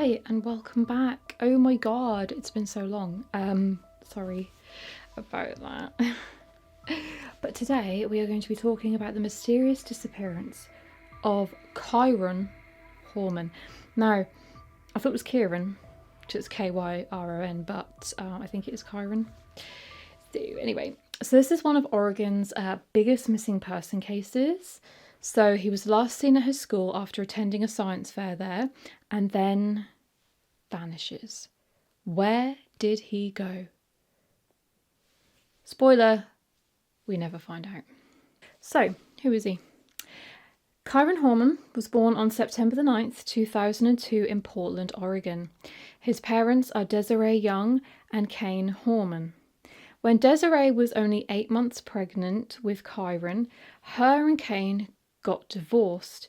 Hi and welcome back. Oh my god, it's been so long. Sorry about that. But today we are going to be talking about the mysterious disappearance of Kyron Horman. Now, I thought it was Kyron, which is Kyron, but I think it is Kyron. So anyway, so this is one of Oregon's biggest missing person cases. So he was last seen at his school after attending a science fair there and then vanishes. Where did he go? Spoiler, we never find out. So, who is he? Kyron Horman was born on September the 9th, 2002 in Portland, Oregon. His parents are Desiree Young and Kane Horman. When Desiree was only 8 months pregnant with Kyron, her and Kane got divorced.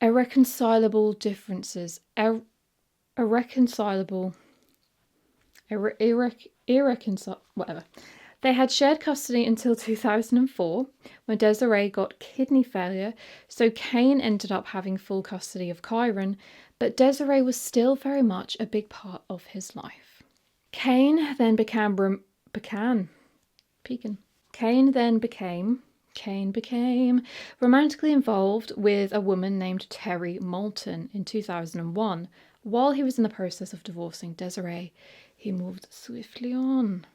Irreconcilable differences. Whatever. They had shared custody until 2004 when Desiree got kidney failure, so Kane ended up having full custody of Kyron, but Desiree was still very much a big part of his life. Kane then became romantically involved with a woman named Terry Moulton in 2001. While he was in the process of divorcing Desiree, he moved swiftly on.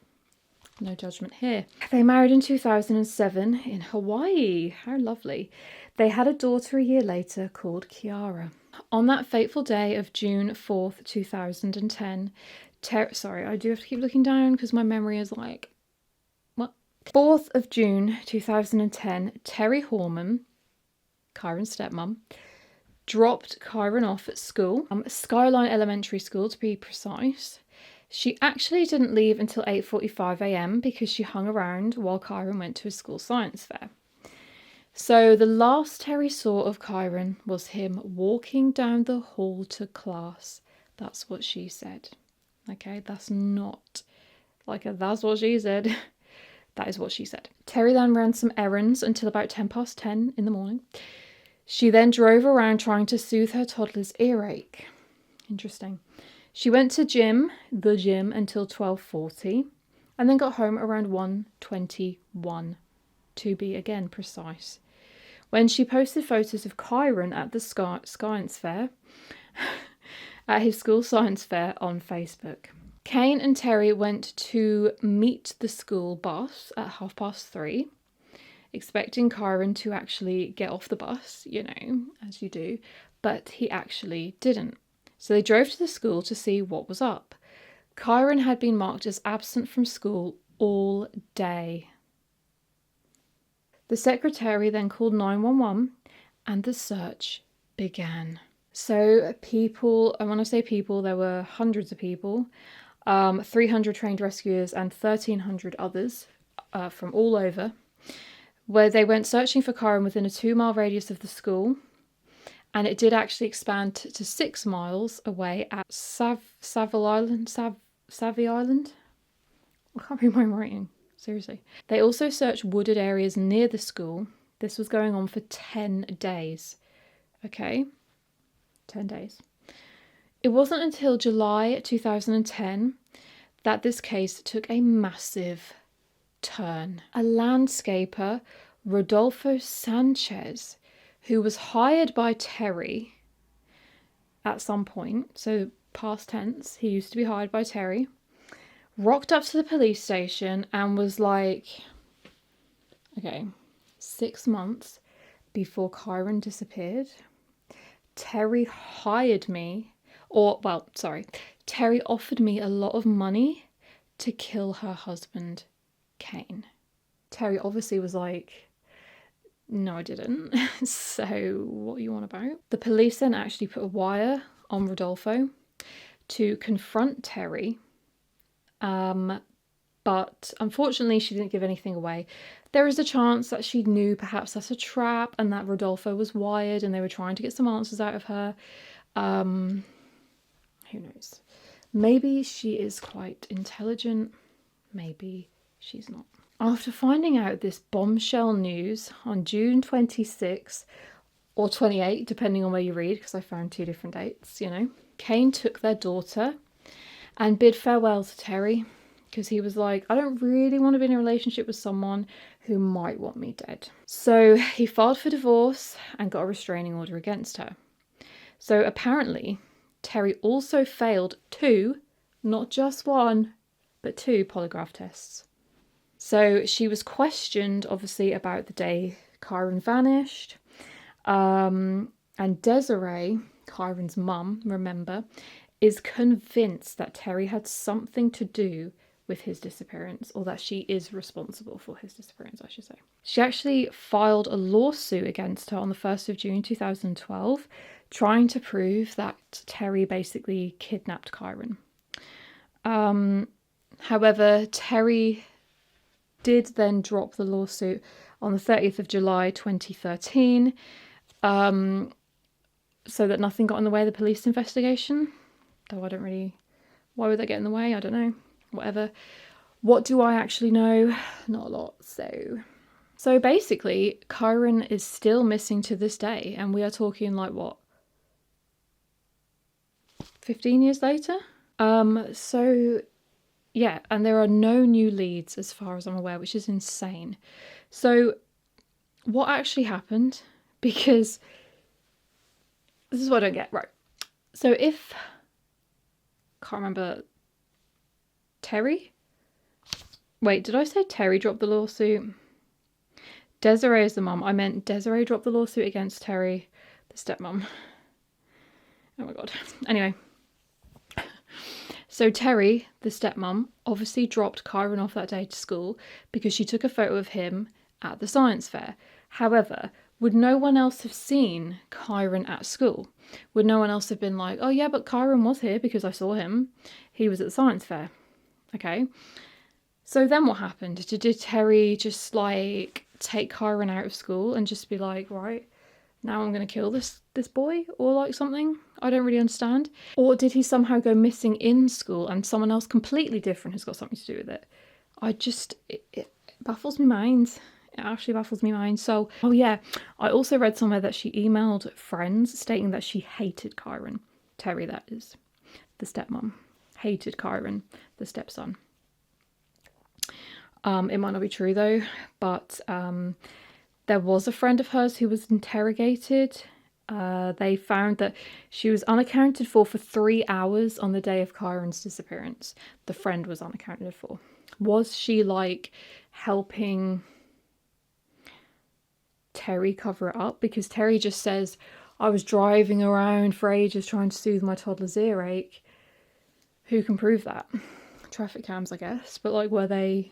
No judgment here. They married in 2007 in Hawaii. How lovely. They had a daughter a year later called Kiara. On that fateful day of June 4th, 2010, sorry, I do have to keep looking down because my memory is like, 4th of June 2010, Terry Horman, Kyron's stepmom, dropped Kyron off at school, Skyline Elementary School to be precise. She actually didn't leave until 8:45 a.m. because she hung around while Kyron went to his school science fair. So the last Terry saw of Kyron was him walking down the hall to class. That's what she said. Okay, that's not like that's what she said. That is what she said. Terry then ran some errands until about 10:10 in the morning. She then drove around trying to soothe her toddler's earache. Interesting. She went to the gym until 12:40 and then got home around 1:21 to be again precise. When she posted photos of Kyron at the science fair, at his school science fair on Facebook. Kane and Terry went to meet the school bus at 3:30, expecting Kyron to actually get off the bus, as you do, but he actually didn't. So they drove to the school to see what was up. Kyron had been marked as absent from school all day. The secretary then called 911 and the search began. So people, I want to say people, there were hundreds of people, 300 trained rescuers and 1,300 others from all over, where they went searching for Kyron within a 2-mile radius of the school. And it did actually expand to 6 miles away at Savvy Island. I can't read my writing, seriously. They also searched wooded areas near the school. This was going on for 10 days. Okay, 10 days. It wasn't until July 2010 that this case took a massive turn. A landscaper, Rodolfo Sanchez, who was hired by Terry at some point, so past tense, he used to be hired by Terry, rocked up to the police station and was like, okay, 6 months before Kyron disappeared, Terry Terry offered me a lot of money to kill her husband, Kane. Terry obviously was like, no, I didn't. So what are you on about? The police then actually put a wire on Rodolfo to confront Terry. But unfortunately, she didn't give anything away. There is a chance that she knew perhaps that's a trap and that Rodolfo was wired and they were trying to get some answers out of her. Who knows? Maybe she is quite intelligent. Maybe she's not. After finding out this bombshell news on June 26 or 28, depending on where you read, because I found 2 different dates, Kane took their daughter and bid farewell to Terry because he was like, I don't really want to be in a relationship with someone who might want me dead. So he filed for divorce and got a restraining order against her. So apparently, Terry also failed 2, not just 1, but 2 polygraph tests. So she was questioned, obviously, about the day Kyron vanished. And Desiree, Kyron's mum, remember, is convinced that Terry had something to do with his disappearance, or that she is responsible for his disappearance, I should say. She actually filed a lawsuit against her on the 1st of June 2012, trying to prove that Terry basically kidnapped Kyron. However, Terry did then drop the lawsuit on the 30th of July 2013, so that nothing got in the way of the police investigation. Though I don't really... Why would that get in the way? I don't know. Whatever. What do I actually know? Not a lot. So basically, Kyron is still missing to this day, and we are talking like what? 15 years later? So yeah, and there are no new leads as far as I'm aware, which is insane. So what actually happened? Because this is what I don't get. Right. So if... Can't remember... Terry? Wait, did I say Terry dropped the lawsuit? Desiree is the mum. I meant Desiree dropped the lawsuit against Terry, the stepmom. Oh my god. Anyway. So Terry, the stepmom, obviously dropped Kyron off that day to school because she took a photo of him at the science fair. However, would no one else have seen Kyron at school? Would no one else have been like, oh yeah, but Kyron was here because I saw him. He was at the science fair. Okay. So then what happened? Did Terry just like take Kyron out of school and just be like, right, now I'm going to kill this boy or like something? I don't really understand. Or did he somehow go missing in school and someone else completely different has got something to do with it? It baffles my mind. It actually baffles me mind. So, oh yeah, I also read somewhere that she emailed friends stating that she hated Kyron. Terry, that is, the stepmom. Hated Kyron, the stepson. It might not be true though, but there was a friend of hers who was interrogated. They found that she was unaccounted for 3 hours on the day of Kyron's disappearance. The friend was unaccounted for. Was she like helping Terry cover it up? Because Terry just says, I was driving around for ages trying to soothe my toddler's earache. Who can prove that? Traffic cams, I guess. But like, were there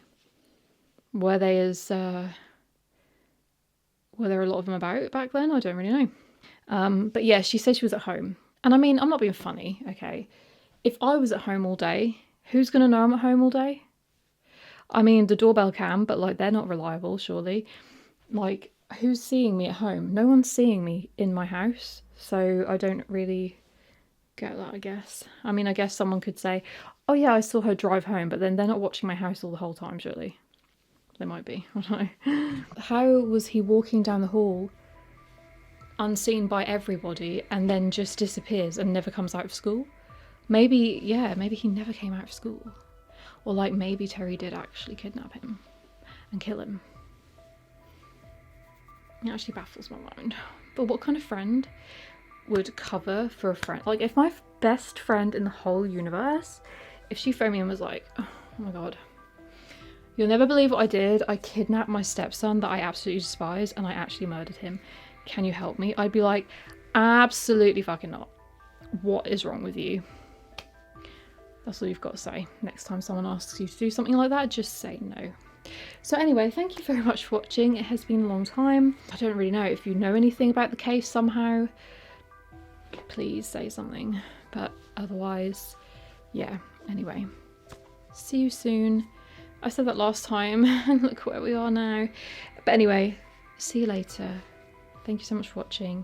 a lot of them about back then? I don't really know. But yeah, she said she was at home. And I mean, I'm not being funny, okay? If I was at home all day, who's going to know I'm at home all day? I mean, the doorbell cam, but like, they're not reliable, surely. Like, who's seeing me at home? No one's seeing me in my house. So I don't really get that, I guess. I mean, I guess someone could say, oh yeah, I saw her drive home, but then they're not watching my house all the whole time, surely. They might be, I don't know. How was he walking down the hall unseen by everybody and then just disappears and never comes out of school? Maybe, yeah, maybe he never came out of school. Or like maybe Terry did actually kidnap him and kill him. It actually baffles my mind. But what kind of friend would cover for a friend? Like, if my best friend in the whole universe, if she phoned me and was like, oh my god, you'll never believe what I did. I kidnapped my stepson that I absolutely despise and I actually murdered him. Can you help me? I'd be like, absolutely fucking not. What is wrong with you? That's all you've got to say. Next time someone asks you to do something like that, just say no. So anyway, thank you very much for watching. It has been a long time. I don't really know if you know anything about the case somehow. Please say something. But otherwise, yeah. Anyway, see you soon. I said that last time and look where we are now. But anyway, see you later. Thank you so much for watching.